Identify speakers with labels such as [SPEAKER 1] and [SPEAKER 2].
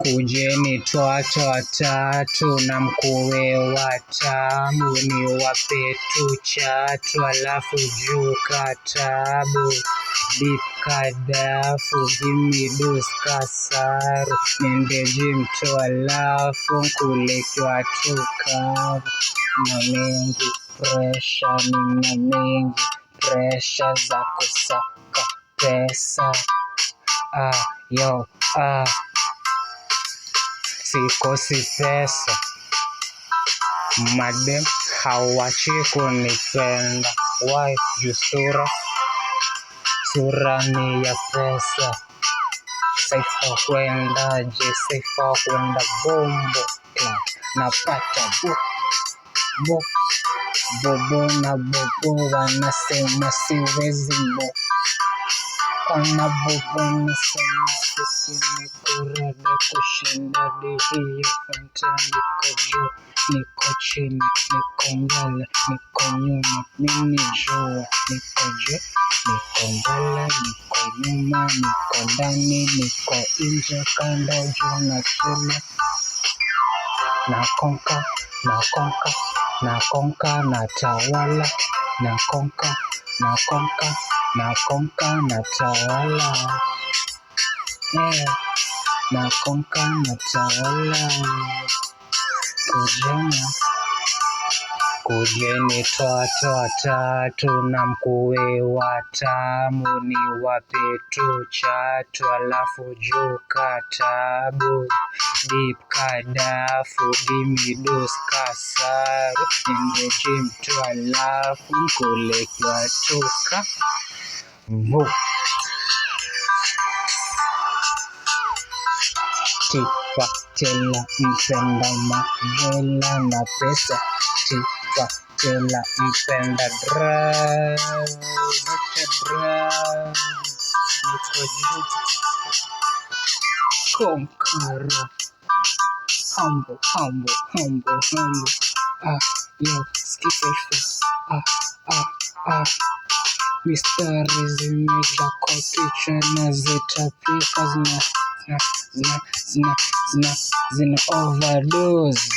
[SPEAKER 1] Kujeni twato watatu na mkuwe watamu, ni wape tu chatu alafu juu katabu. Deep kadafu, gimme those kasaru, niende gym tu alafu kule kwa tukavu. Na mingi pressure, nina mingi pressure za kusaka pesa. Sikosi pesa, madem hawachi kunipenda. Why? Juu sura ni ya pesa. Saifa kuendaje? Saifa kuenda bombo club, napata bobo na bobo wanasema siwezi mo. Ona bobo nasema sisi ni kurada kushinda hiyo fanta. Niko juu, niko chini, niko mbele, niko nyuma, mimi jua. Niko juu, niko mbele, niko nyuma, niko ndani, niko nje, kando, juu na chini. Nakonka, natawala. Nakonka, natawala. Nakonka, natawala. Kujeni twato watatu na mkuwe watamu, ni wape tu chatu alafu juu katabu. Deep kadafu, gimme those kasaru, niende gym tu alafu kule kwa tukavu. Tifa tela mpenda majela na pesa. Tifa tela mpenda drugs. Niko juu konkara. Humble. Yo, skifa. Mistari zimejaa kwa kichwa na zitapika zina overdose.